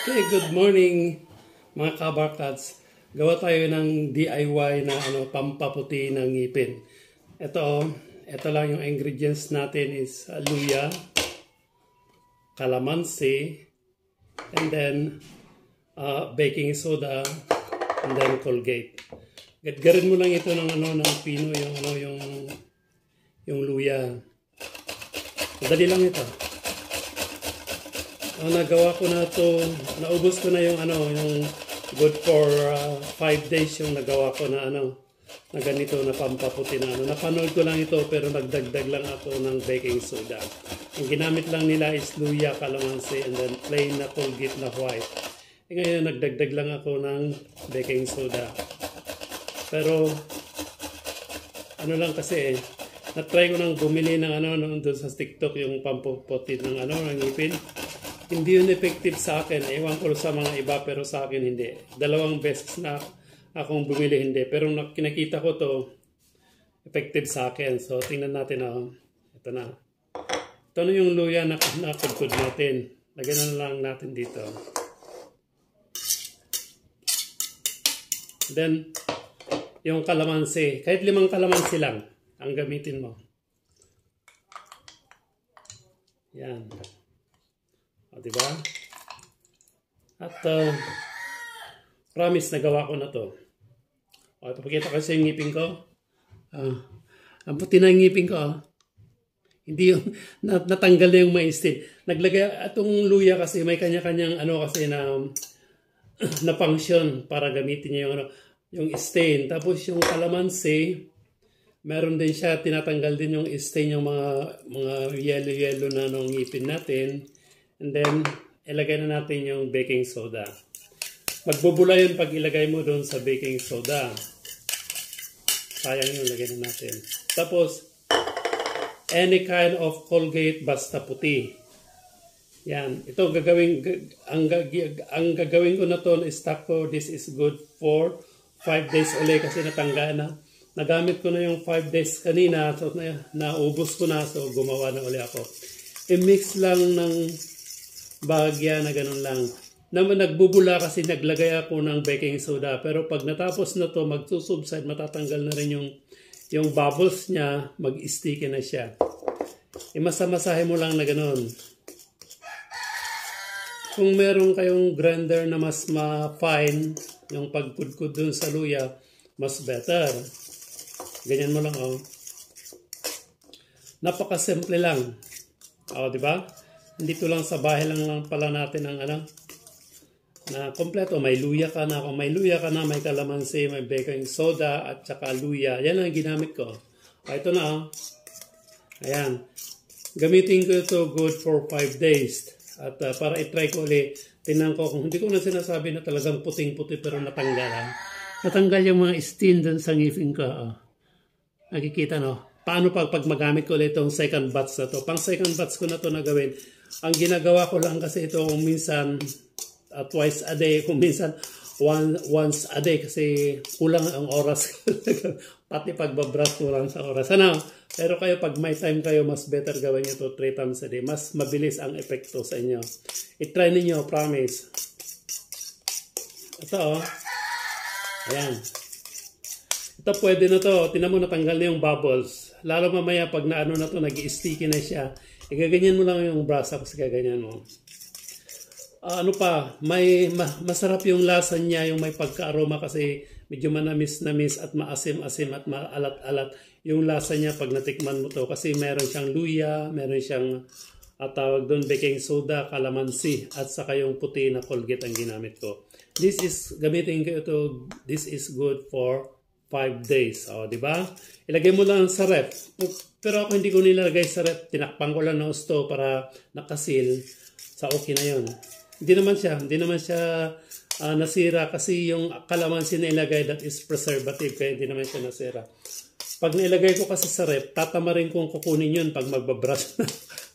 Okay, good morning mga kabarkads. Gawa tayo ng DIY na pampaputi ng ngipin. Ito lang yung ingredients natin is luya, calamansi, and then baking soda, and then Colgate. Gatgarin mo lang ito ng ng pino yung luya. Madali lang ito. Nagawa ko na to, naubos ko na yung good for 5 days yung nagawa ko na na ganito na pampaputi na Napanood ko lang ito pero nagdagdag lang ako ng baking soda. Ang ginamit lang nila is luya, calamansi, and then plain na Colgate na white. Ngayon nagdagdag lang ako ng baking soda. Pero lang kasi na-try ko nang bumili ng doon sa TikTok yung pampaputi ng ng ngipin. Hindi yun effective sa akin. Ewan ko sa mga iba pero sa akin hindi. 2 beses na akong bumili hindi. Pero kinakita ko to effective sa akin. So tingnan natin ito na. Ito na yung luya na kudkod natin. Lagyan na lang natin dito. Then yung kalamansi. Kahit 5 kalamansi lang ang gamitin mo. Yan. Diba? At promise nagawa ko na to. Ipapakita ko sa ngipin ko. Ang puti na ngipin ko. Hindi yung natanggal na yung maistin. Naglagay itong luya kasi may kanya-kanyang kasi na function para gamitin niya yung stain. Tapos yung calamansi, meron din siya tinatanggal din yung stain yung mga yellow na ngipin natin. And then, ilagay na natin yung baking soda. Magbubula yun pag ilagay mo doon sa baking soda. Sayang yung ilagay na natin. Tapos, any kind of Colgate basta puti. Yan. Ito ang gagawin ko na to is tako. This is good for 5 days ulit kasi natanggal na. Nagamit ko na yung 5 days kanina. So, naubos ko na. So, gumawa na ulit ako. I-mix lang ng bahagya na ganun lang. Naman nagbubula kasi naglagay ako ng baking soda. Pero pag natapos na to, magsusubside, matatanggal na rin yung bubbles niya, mag-sticky na siya. Imasa-masahe mo lang na ganun. Kung meron kayong grinder na mas ma-fine, yung pagkudkud dun sa luya, mas better. Ganyan mo lang Napaka-simple lang. Diba? Dito lang sa bahay lang pala natin ang na kompleto. May luya ka na. Kung may luya ka na, may kalamansi, may baking soda, at saka luya. Yan ang ginamit ko. Ito na Ayan. Gamitin ko ito good for 5 days. At para i-try ko ulit, tinan ko kung hindi ko na sinasabi na talagang puting-puti pero natanggal. Natanggal yung mga stain dun sa ngipin ko. Nakikita Paano pag magamit ko ulit itong second batch na to? Pang second batch ko na to na gawin. Ang ginagawa ko lang kasi ito kung minsan twice a day, kung minsan once a day kasi kulang ang oras. Pati pagbabrush kulang sa oras. Pero kayo pag may time kayo, mas better gawin ito 3 times a day. Mas mabilis ang epekto sa inyo. I-try ninyo, promise. Ito Ayan. Ito pwede na to. Tinan mo natanggal na yung bubbles. Lalo mamaya pag na to, nag-i-sticky na siya. Igaganyan mo lang yung brush tapos gaganyan mo. Masarap yung lasa niya, yung may pagka-aroma kasi medyo manamis-namis at maasim-asim at maalat-alat yung lasa niya pag natikman mo to. Kasi meron siyang luya, meron siyang tawag doon baking soda, calamansi, at saka yung puti na Colgate ang ginamit ko. Gamitin ko ito, this is good for 5 days. Diba? Ilagay mo lang sa ref. Pero ako hindi ko nilalagay sa ref. Tinakpan ko lang ng gusto para nakasil. Sa okay na yun. Hindi naman siya nasira kasi yung kalamansi na ilagay, that is preservative. Kaya hindi naman siya nasira. Pag nailagay ko kasi sa ref, tatamarin kong kukunin yun pag magbabrush.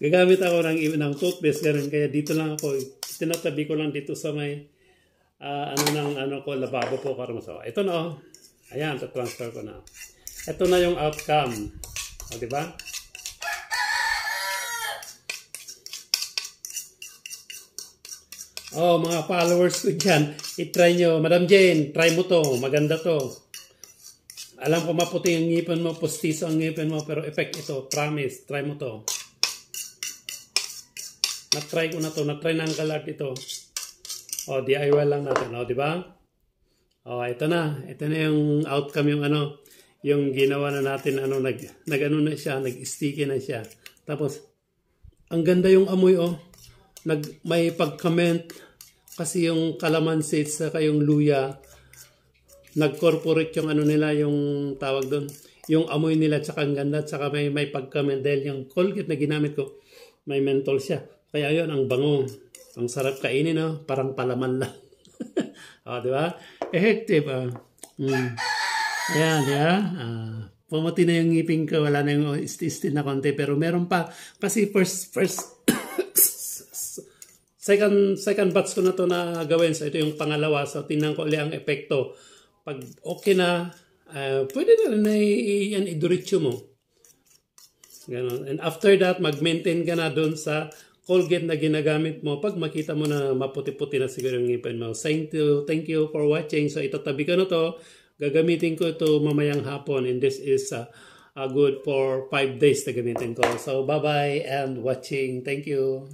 Gagamit ako ng toothpaste. Ganun. Kaya dito lang ako. Tinatabi ko lang dito sa may lababo ko. Ito na Ayan, transfer ko na. Ito na yung outcome. Diba? Oh, mga followers ko dyan, itry nyo. Madam Jane, try mo to. Maganda to. Alam ko maputi ang ngipin mo, pustiso ang ngipin mo, pero effect ito. Promise, try mo to. Na-try ko na to. Na-try na ang kalat ito. Oh, DIY lang natin. Oh, di ba? Oh, ito na. Ito na yung outcome, yung ano, yung ginawa na natin, ano, nag-ano na siya, nag-sticky na siya. Tapos, ang ganda yung amoy, oh. May pag-comment kasi yung calamansi sa yung luya, nag-corporate yung ano nila, yung tawag doon, yung amoy nila, tsaka ang ganda, tsaka may pag-comment dahil yung Colgate na ginamit ko, may menthol siya. Kaya yun, ang bango. Ang sarap kainin, no? Parang palaman lang. O, di ba? Effective, Ayan, di ba? Pumuti na yung ngipin ko, wala na yung istin na konti, pero meron pa. Kasi first second batch ko na to na gawin. So, ito yung pangalawa. So, tingnan ko ulit ang epekto. Pag okay na, pwede na rin na yan idiretso mo. Ganon. And after that, mag-maintain ka na doon sa Colgate na ginagamit mo. Pag makita mo na maputi-puti na siguro yung ngipin mo. Thank you for watching. So, itatabi ko na to. Gagamitin ko ito mamayang hapon. And this is good for 5 days na gamitin ko. So, bye-bye and watching. Thank you.